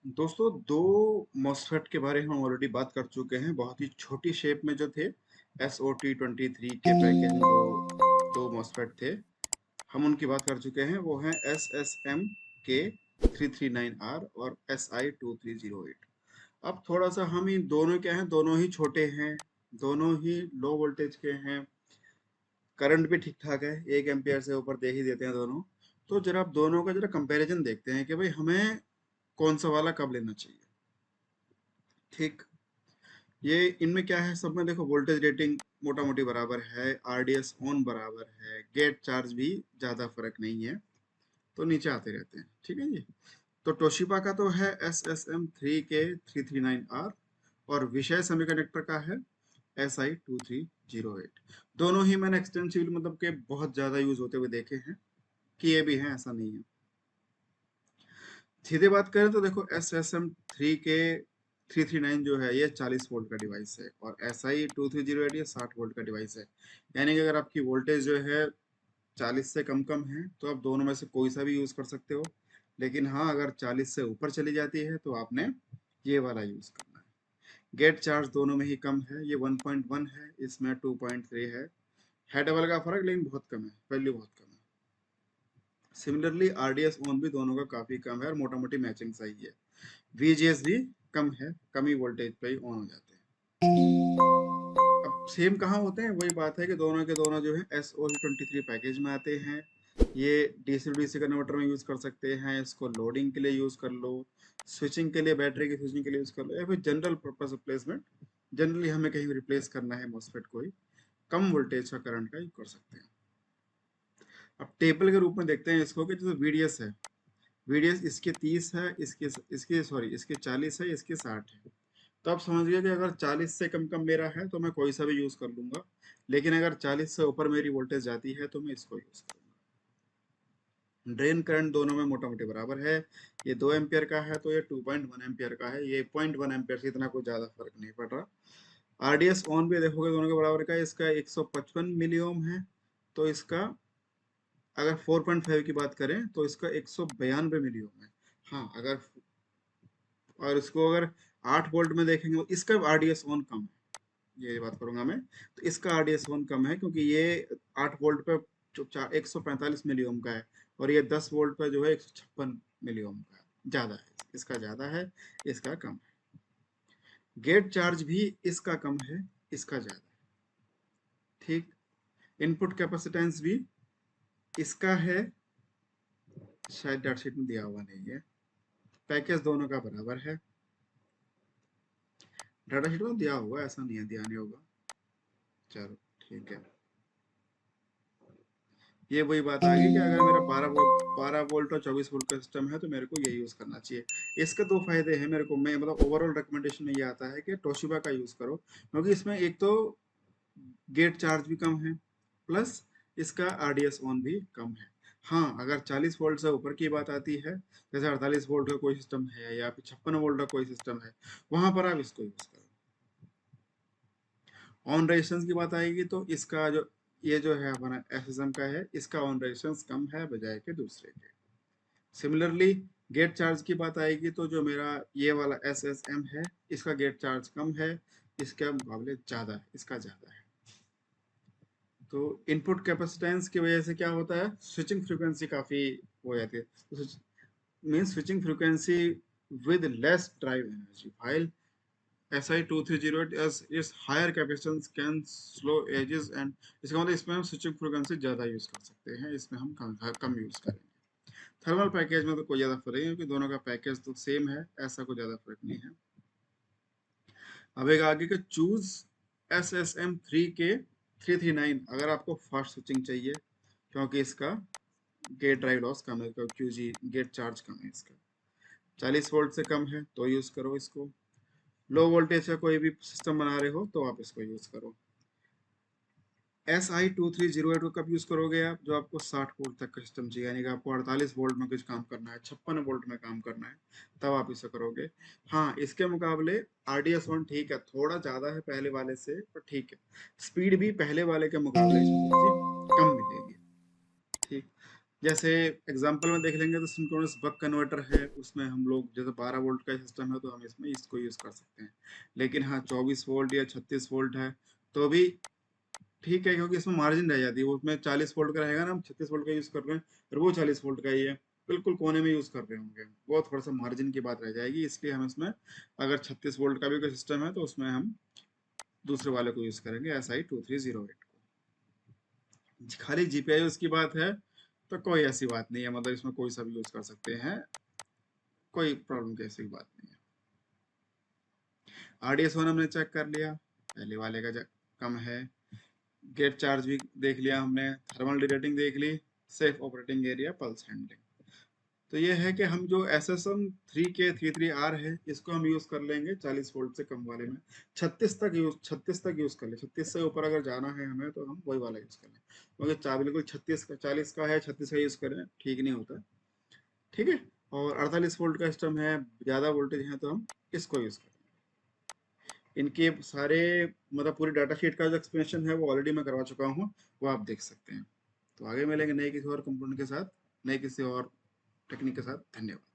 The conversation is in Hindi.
दोस्तों, दो मॉसफेट के बारे में हम ऑलरेडी बात कर चुके हैं। बहुत ही छोटी शेप में जो थे SOT23 के पैकेज में दो मॉसफेट थे। हम उनकी बात कर चुके हैं। वो हैं SSM के 339R और SI2308। अब थोड़ा सा हम इन दोनों क्या हैं, दोनों ही छोटे हैं, दोनों ही लो वोल्टेज के हैं। करंट भी ठीक ठाक है, 1 एम्पियर से ऊपर दे ही देते हैं दोनों। तो जरा आप दोनों का जरा कंपैरिजन देखते हैं कि भाई हमें कौन सा वाला कब लेना चाहिए। ठीक, ये इनमें क्या है, सब में देखो वोल्टेज रेटिंग मोटा मोटी बराबर है, RDS ऑन बराबर है, गेट चार्ज भी ज्यादा फर्क नहीं है, तो नीचे आते रहते हैं। ठीक है जी। तो टोशिबा का तो है SSM3K339R और विषय सेमीकंडक्टर का है SI2308। दोनों ही मैंने एक्सटेंसिवली मतलब के बहुत ज्यादा यूज होते हुए देखे हैं, किए भी हैं, ऐसा नहीं है। सीधे बात करें तो देखो SSM3K339 जो है ये 40 वोल्ट का डिवाइस है और SI2308 ये 60 वोल्ट का डिवाइस है। यानी कि अगर आपकी वोल्टेज जो है 40 से कम कम है तो आप दोनों में से कोई सा भी यूज कर सकते हो। लेकिन हाँ, अगर 40 से ऊपर चली जाती है तो आपने ये वाला यूज करना है। गेट चार्ज दोनों में ही कम है, ये 1.1 है, इसमें 2.3 है। है डबल का फर्क, लेकिन बहुत कम है, वैल्यू बहुत कम है। सिमिलरली RDS ऑन भी दोनों का काफी कम है और मोटा मोटी मैचिंग सही है। VGS भी कम है, कम ही वोल्टेज पे ही ऑन हो जाते हैं। अब सेम कहाँ होते हैं, वही बात है कि दोनों के दोनों जो है SOC23 पैकेज में आते हैं। ये DC DC कन्वर्टर में यूज कर सकते हैं, इसको लोडिंग के लिए यूज कर लो, स्विचिंग के लिए, बैटरी की स्विचिंग के लिए यूज कर लो, या फिर जनरल पर्पस रिप्लेसमेंट। जनरली हमें कहीं रिप्लेस करना है मॉसफेट को ही, कम वोल्टेज का करंट का यूज कर सकते हैं। अब टेबल के रूप में देखते हैं इसको कि जैसे VDS है, VDS इसके 30 है, इसके 40 है, इसके 60 है। तो आप समझिए कि अगर 40 से कम कम मेरा है तो मैं कोई सा भी यूज कर लूंगा, लेकिन अगर 40 से ऊपर मेरी वोल्टेज जाती है तो मैं इसको यूज करूंगा। ड्रेन करंट दोनों में मोटा मोटी बराबर है। ये 2 एम्पियर का है तो ये 2.1 एम्पियर का है, ये 0.1 एम्पियर से इतना कोई ज्यादा फर्क नहीं पड़ रहा। RDS ऑन भी देखोगे दोनों के बराबर का है, इसका 155 मिली ओम है, तो इसका अगर 4.5 की बात करें तो इसका 192 मिली ओम है। हाँ, अगर और इसको अगर 8 वोल्ट में देखेंगे तो इसका RDS ऑन कम है, ये बात करूंगा मैं। तो इसका RDS ऑन कम है क्योंकि ये 8 वोल्ट पे 145 मिली ओम का है और ये 10 वोल्ट पे जो है 156 मिली ओम का है, ज्यादा है, इसका ज्यादा है, इसका कम है। गेट चार्ज भी इसका कम है, इसका ज्यादा है। ठीक, इनपुट कैपेसिटेंस भी इसका है, शायद डाटा शीट में दिया हुआ नहीं है। पैकेज दोनों का बराबर है, डाटा शीट में दिया हुआ है, ऐसा नहीं है दिया नहीं होगा। चलो ठीक है। ये वही बात आ गई कि अगर मेरा 12 वोल्ट और 24 वोल्ट का सिस्टम है तो मेरे को ये यूज करना चाहिए। इसके दो फायदे हैं मेरे को, मैं मतलब ओवरऑल रिकमेंडेशन में ये आता है कि टोशिबा का यूज करो, क्योंकि इसमें एक तो गेट चार्ज भी कम है, प्लस इसका RDS ऑन भी कम है। हाँ, अगर 40 वोल्ट से ऊपर की बात आती है, जैसे 48 वोल्ट का कोई सिस्टम है या फिर 56 वोल्ट का कोई सिस्टम है, वहां पर आप इसको यूज करो। ऑन रेजिस्टेंस की बात आएगी तो इसका जो ये जो है हमारा FSM का है, इसका ऑन रेजिस्टेंस कम है बजाय के दूसरे के। सिमिलरली गेट चार्ज की बात आएगी तो जो मेरा ये वाला SSM है, इसका गेट चार्ज कम है, इसके मुकाबले ज्यादा है, इसका ज्यादा है। तो इनपुट कैपेसिटेंस की वजह से क्या होता है, स्विचिंग फ्रीक्वेंसी काफी हो जाती है। तो mean switching frequency with less drive energy, while SI2308 as its higher capacitance can slow edges and इसका मतलब इसमें हम स्विचिंग फ्रीक्वेंसी ज़्यादा यूज़ कर सकते हैं, इसमें हम कम यूज़ करेंगे। थर्मल पैकेज में तो कोई ज़्यादा फर्क नहीं है क्योंकि दोनों का पैकेज तो सेम है, ऐसा कोई ज़्यादा फर्क नहीं है। अब एक आगे का चूज SSM3K339 अगर आपको फास्ट स्विचिंग चाहिए, क्योंकि इसका गेट ड्राइव लॉस कम है, QG गेट चार्ज कम है, इसका 40 वोल्ट से कम है तो यूज़ करो इसको। लो वोल्टेज का कोई भी सिस्टम बना रहे हो तो आप इसको यूज करो। SI2308 को कब यूज करोगे आप, जो आपको 60 वोल्ट तक का सिस्टम चाहिए, यानी कि आपको 48 वोल्ट में कुछ काम करना है, 56 वोल्ट में काम करना है, तब आप इसे करोगे। हाँ, इसके मुकाबले RDS ऑन ठीक है, थोड़ा ज्यादा है पहले वाले से, पर ठीक है। स्पीड भी पहले वाले के मुकाबले इसमें थोड़ी सी कम मिलेगी। ठीक, जैसे एग्जांपल में देख लेंगे तो सिंक्रोनस बक कन्वर्टर है, उसमें हम लोग जैसे 12 वोल्ट का सिस्टम है तो हम इसमें इसको यूज कर सकते हैं। लेकिन हाँ 24 वोल्ट या 36 वोल्ट है तो भी ठीक है, क्योंकि इसमें मार्जिन रह जाती है। वो उसमें 40 वोल्ट का रहेगा ना, हम 36 वोल्ट का यूज कर रहे हैं और वो 40 वोल्ट का ही है, बिल्कुल कोने में यूज कर रहे होंगे, वो थोड़ा सा मार्जिन की बात रह जाएगी। इसलिए हम इसमें अगर 36 वोल्ट का भी कोई सिस्टम है तो उसमें हम दूसरे वाले को यूज करेंगे, SI2308 को। खाली जीपीआई की बात है तो कोई ऐसी बात नहीं है, मतलब इसमें कोई सा भी यूज कर सकते हैं, कोई प्रॉब्लम की ऐसी बात नहीं है। RDS1 हमने चेक कर लिया, पहले वाले का कम है। गेट चार्ज भी देख लिया हमने, थर्मल डिरेटिंग देख ली, safe operating area, pulse handling. तो ये है कि हम जो SSM 3K33R है इसको हम यूज कर लेंगे 40 वोल्ट से कम वाले में। 36 तक यूज कर ले, 36 से ऊपर अगर जाना है हमें तो हम वही वाला यूज कर लें, क्योंकि बिल्कुल 36 का 40 का है, 36 का यूज करें ठीक नहीं होता। ठीक है। और 48 वोल्ट का सिस्टम है, ज्यादा वोल्टेज है तो हम इसको यूज करें। इनके सारे मतलब पूरी डाटा शीट का जो एक्सप्लेनेशन है वो ऑलरेडी मैं करवा चुका हूँ, वो आप देख सकते हैं। तो आगे मिलेंगे नए किसी और कंपोनेंट के साथ, नए किसी और टेक्निक के साथ। धन्यवाद।